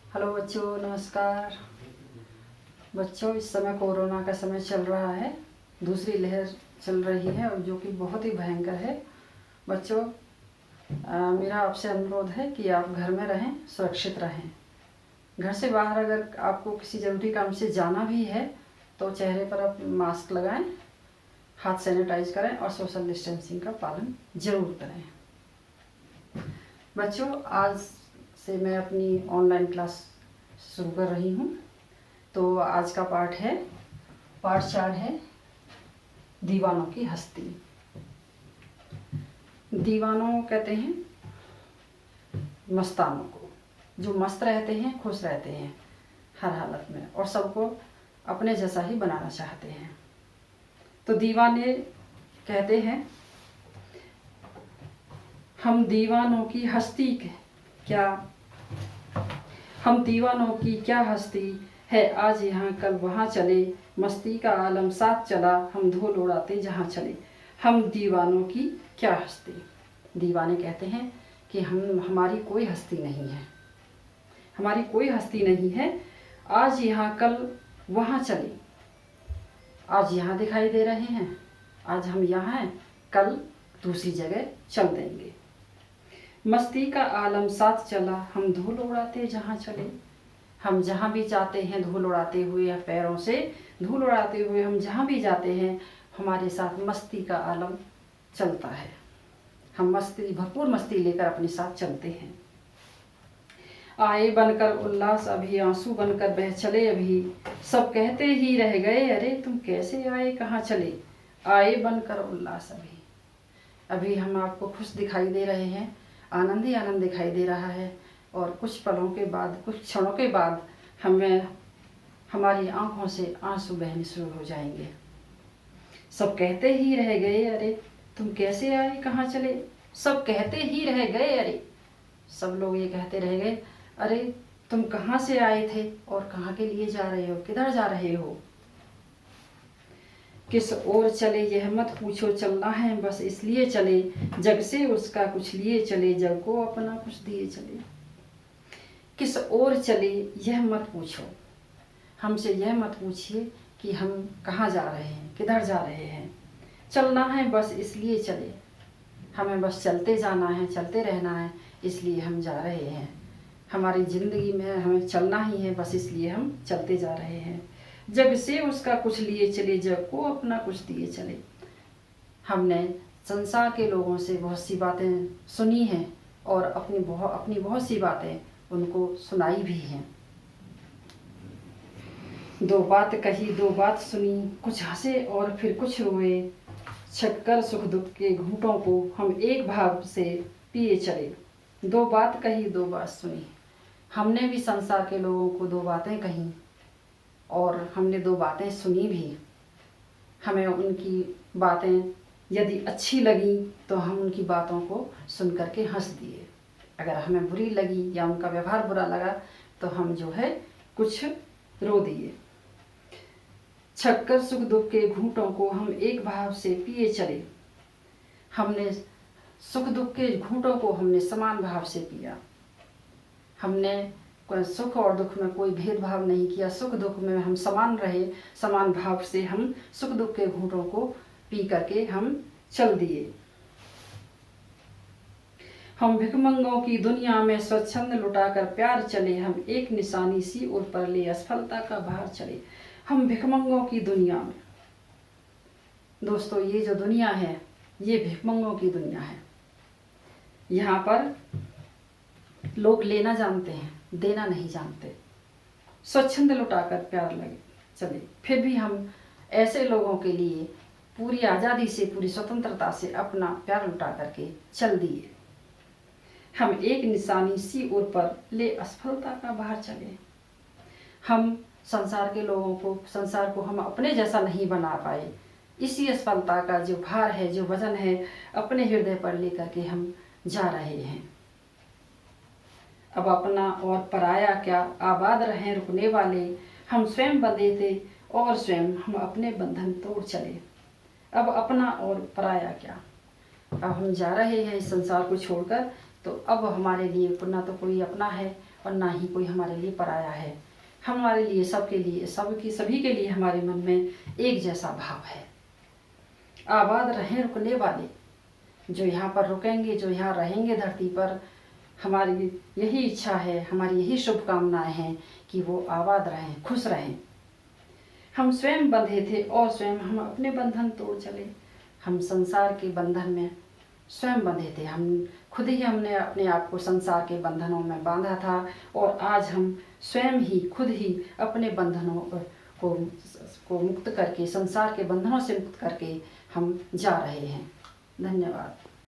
Hello बच्चों, नमस्कार। बच्चों, इस समय कोरोना का समय चल रहा है, दूसरी लहर चल रही है और जो कि बहुत ही भयंकर है। बच्चों, मेरा आपसे अनुरोध है कि आप घर में रहें, सुरक्षित रहें। घर से बाहर अगर आपको किसी ज़रूरी काम से जाना भी है तो चेहरे पर आप मास्क लगाएं, हाथ सैनिटाइज करें और सोशल डिस्टेंसिंग का पालन ज़रूर करें। बच्चों, आज से मैं अपनी ऑनलाइन क्लास शुरू कर रही हूँ। तो आज का पाठ 4 है दीवानों की हस्ती। दीवानों कहते हैं मस्तानों को, जो मस्त रहते हैं, खुश रहते हैं हर हालत में और सबको अपने जैसा ही बनाना चाहते हैं। तो दीवाने कहते हैं, हम दीवानों की हस्ती क्या हस्ती है, आज यहाँ कल वहाँ चले, मस्ती का आलम साथ चला, हम धूल उड़ाते जहाँ चले। हम दीवानों की क्या हस्ती। दीवाने कहते हैं कि हमारी कोई हस्ती नहीं है, हमारी कोई हस्ती नहीं है, आज यहाँ कल वहाँ चले। आज यहाँ दिखाई दे रहे हैं, आज हम यहाँ हैं, कल दूसरी जगह चल देंगे। मस्ती का आलम साथ चला, हम धूल उड़ाते जहाँ चले। हम जहाँ भी जाते हैं धूल उड़ाते हुए, या पैरों से धूल उड़ाते हुए हम जहाँ भी जाते हैं, हमारे साथ मस्ती का आलम चलता है। हम भरपूर मस्ती लेकर अपने साथ चलते हैं। आए बनकर उल्लास अभी, आंसू बनकर बह चले अभी, सब कहते ही रह गए, अरे तुम कैसे आए, कहाँ चले। आए बनकर उल्लास अभी हम आपको खुश दिखाई दे रहे हैं, आनंद ही आनंद दिखाई दे रहा है। और कुछ पलों के बाद, कुछ क्षणों के बाद हमारी आंखों से आंसू बहने शुरू हो जाएंगे। सब कहते ही रह गए, अरे तुम कैसे आए, कहाँ चले। सब कहते ही रह गए, अरे सब लोग ये कहते रह गए, अरे तुम कहाँ से आए थे और कहाँ के लिए जा रहे हो, किधर जा रहे हो। किस ओर चले यह मत पूछो, चलना है बस इसलिए चले, जग से उसका कुछ लिए चले, जग को अपना कुछ दिए चले। किस ओर चले यह मत पूछो, हमसे यह मत पूछिए कि हम कहाँ जा रहे हैं, किधर जा रहे हैं। चलना है बस इसलिए चले, हमें बस चलते जाना है, चलते रहना है, इसलिए हम जा रहे हैं। हमारी ज़िंदगी में हमें चलना ही है, बस इसलिए हम चलते जा रहे हैं। जग से उसका कुछ लिए चले, जग को अपना कुछ दिए चले। हमने संसार के लोगों से बहुत सी बातें सुनी हैं और अपनी बहुत सी बातें उनको सुनाई भी हैं। दो बात कही, दो बात सुनी, कुछ हंसे और फिर कुछ रोए, छककर सुख दुख के घूंटों को हम एक भाव से पिए चले। दो बात कही, दो बात सुनी। हमने भी संसार के लोगों को दो बातें कही और हमने दो बातें सुनी भी। हमें उनकी बातें यदि अच्छी लगी तो हम उनकी बातों को सुन करके हंस दिए। अगर हमें बुरी लगी या उनका व्यवहार बुरा लगा तो हम जो है कुछ रो दिए। छककर सुख दुख के घूंटों को हम एक भाव से पिए चले। हमने सुख दुख के घूंटों को हमने समान भाव से पिया। हमने सुख और दुख में कोई भेदभाव नहीं किया। सुख दुख में हम समान रहे, समान भाव से हम सुख दुख के घूंटों को पी करके हम चल दिए। हम भिखमंगों की दुनिया में स्वच्छंद लुटाकर प्यार चले, हम एक निशानी सी उर पर ले असफलता का भार चले। हम भिखमंगों की दुनिया में, दोस्तों ये जो दुनिया है ये भिखमंगों की दुनिया है। यहाँ पर लोग लेना जानते हैं, देना नहीं जानते। स्वच्छंद लुटाकर प्यार लगे चले, फिर भी हम ऐसे लोगों के लिए पूरी आज़ादी से, पूरी स्वतंत्रता से अपना प्यार लुटा करके चल दिए। हम एक निशानी सी उर पर ले असफलता का भार चले। हम संसार के लोगों को, संसार को हम अपने जैसा नहीं बना पाए। इसी असफलता का जो भार है, जो वजन है, अपने हृदय पर लेकर के हम जा रहे हैं। अब अपना और पराया क्या, आबाद रहें रुकने वाले, हम स्वयं बंधे थे और स्वयं हम अपने बंधन तोड़ चले। अब अपना और पराया क्या, अब हम जा रहे हैं इस संसार को छोड़कर, तो अब हमारे लिए ना तो कोई अपना है और ना ही कोई हमारे लिए पराया है। हमारे लिए, सबके लिए, सभी के लिए हमारे मन में एक जैसा भाव है। आबाद रहें रुकने वाले, जो यहाँ पर रुकेंगे, जो यहाँ रहेंगे धरती पर, हमारी यही इच्छा है, हमारी यही शुभकामनाएं हैं कि वो आबाद रहें, खुश रहें। हम स्वयं बंधे थे और स्वयं हम अपने बंधन तोड़ चले। हम संसार के बंधन में स्वयं बंधे थे, हम खुद ही हमने अपने आप को संसार के बंधनों में बांधा था और आज हम स्वयं ही खुद ही अपने बंधनों को मुक्त करके, संसार के बंधनों से मुक्त करके हम जा रहे हैं। धन्यवाद।